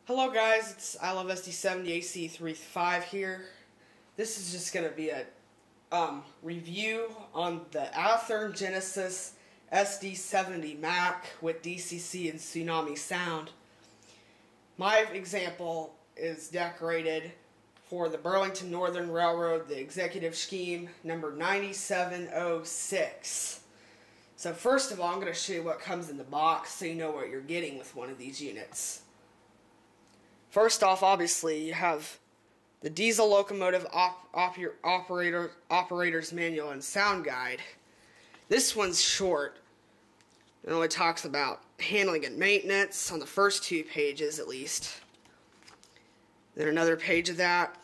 Hello guys, it's I Love SD70AC35 here. This is just going to be a review on the Athearn Genesis SD70MAC with DCC and Tsunami sound. My example is decorated for the Burlington Northern Railroad, the executive scheme number 9706. So first of all, I'm going to show you what comes in the box so you know what you're getting with one of these units. First off, obviously, you have the diesel locomotive operator's manual and sound guide. This one's short. It only talks about handling and maintenance on the first 2 pages at least. Then another page of that.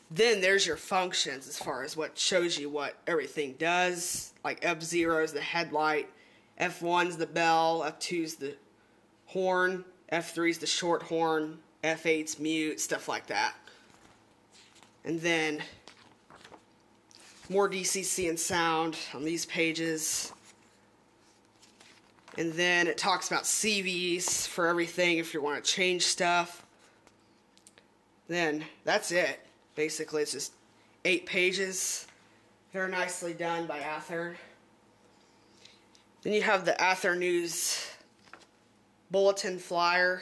Then there's your functions as far as what shows you what everything does. Like F0 is the headlight, F1's the bell, F2's the horn, F3's the short horn, F8's mute, stuff like that. And then more DCC and sound on these pages. And then it talks about CVs for everything if you want to change stuff. Then that's it. Basically, it's just 8 pages. Very nicely done by Athearn. Then you have the Athearn News bulletin flyer.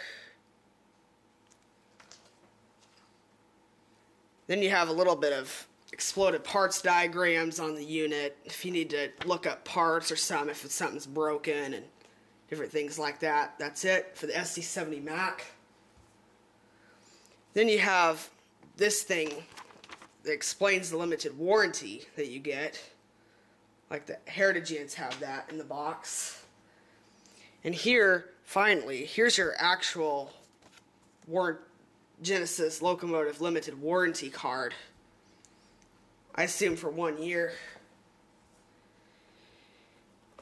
Then you have a little bit of exploded parts diagrams on the unit if you need to look up parts or something, if something's broken and different things like that. That's it for the SD70MAC. Then you have this thing that explains the limited warranty that you get. Like the Heritage units have that in the box. And here, finally, here's your actual Genesis locomotive limited warranty card. I assume for 1 year.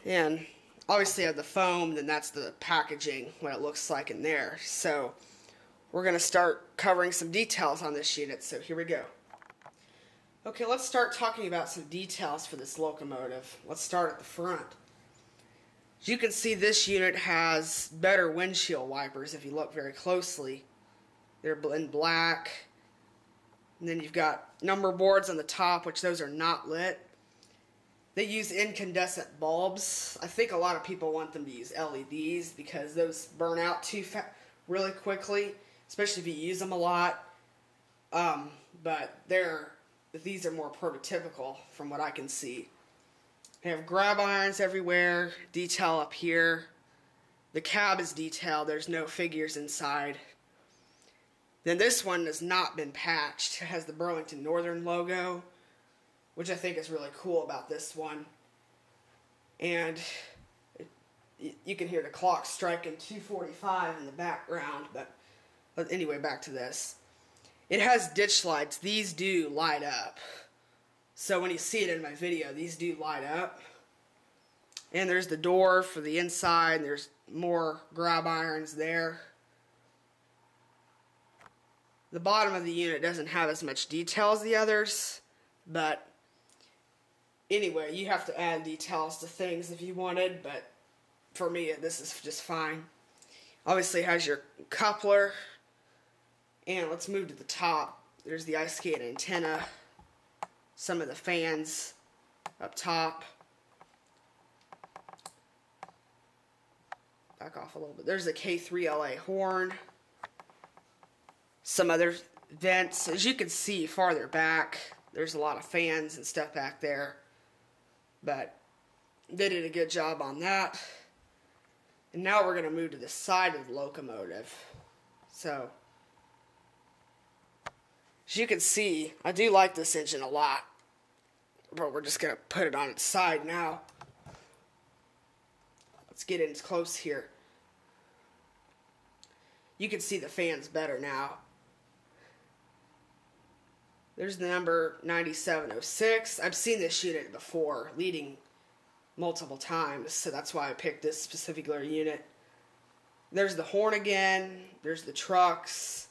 And obviously I have the foam, then that's the packaging, what it looks like in there. So we're going to start covering some details on this unit, so here we go. Okay, let's start talking about some details for this locomotive. Let's start at the front. As you can see, this unit has better windshield wipers if you look very closely. They're in black. And then you've got number boards on the top, which those are not lit. They use incandescent bulbs. I think a lot of people want them to use LEDs because those burn out really quickly, especially if you use them a lot. But these are more prototypical from what I can see. They have grab irons everywhere, detail up here. The cab is detailed, there's no figures inside. Then this one has not been patched. It has the Burlington Northern logo, which I think is really cool about this one. And you can hear the clock striking 2:45 in the background, but anyway, back to this. It has ditch lights. These do light up. So when you see it in my video, these do light up. And there's the door for the inside. And there's more grab irons there. The bottom of the unit doesn't have as much detail as the others. But anyway, you have to add details to things if you wanted. But for me, this is just fine. Obviously, it has your coupler. And let's move to the top. There's the ice skate antenna. Some of the fans up top. Back off a little bit. There's a K3LA horn. Some other vents. As you can see farther back, there's a lot of fans and stuff back there. But they did a good job on that. And now we're going to move to the side of the locomotive. So as you can see, I do like this engine a lot, but we're just going to put it on its side now. Let's get in close here. You can see the fans better now. There's the number 9706. I've seen this unit before, leading multiple times, so that's why I picked this specific unit. There's the horn again, there's the trucks.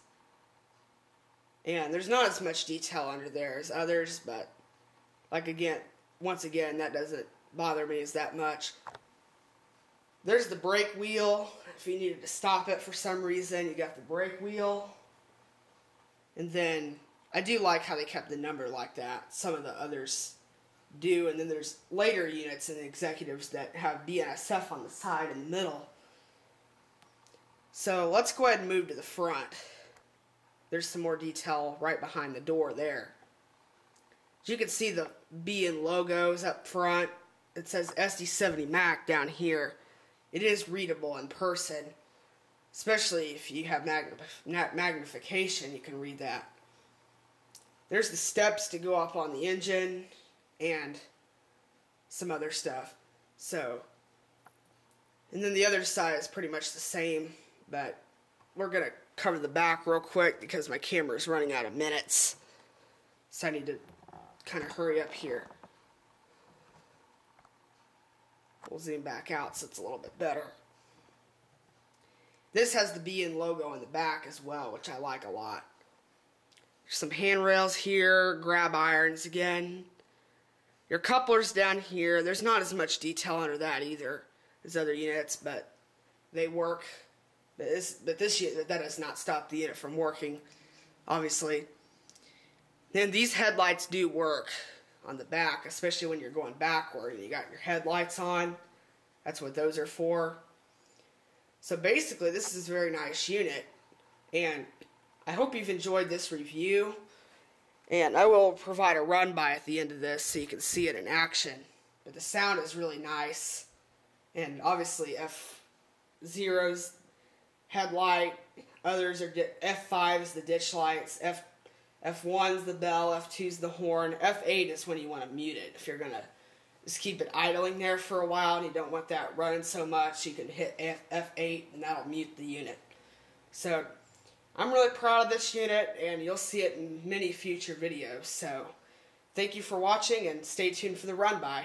And there's not as much detail under there as others, but once again, that doesn't bother me as that much. There's the brake wheel. If you needed to stop it for some reason, you got the brake wheel. And then I do like how they kept the number like that. Some of the others do. And then there's later units and executives that have BNSF on the side and the middle. So let's go ahead and move to the front. There's some more detail right behind the door there. As you can see, the B and logos up front. It says SD70MAC down here. It is readable in person, especially if you have magnification, you can read that. There's the steps to go up on the engine and some other stuff. So, and then the other side is pretty much the same, but we're going to cover the back real quick because my camera is running out of minutes. So I need to kind of hurry up here. We'll zoom back out so it's a little bit better. This has the BN logo in the back as well, which I like a lot. There's some handrails here, grab irons again. Your couplers down here, there's not as much detail under that either as other units, but they work. But this unit, that does not stop the unit from working, obviously. Then these headlights do work on the back, especially when you're going backward and you got your headlights on. That's what those are for. So basically, this is a very nice unit, and I hope you've enjoyed this review. And I will provide a run-by at the end of this so you can see it in action. But the sound is really nice, and obviously F0's headlight, others are F5's the ditch lights, F1's the bell, F2's the horn, F8 is when you want to mute it. If you're going to just keep it idling there for a while and you don't want that running so much, you can hit F8 and that'll mute the unit. So I'm really proud of this unit, and you'll see it in many future videos. So thank you for watching, and stay tuned for the run-by.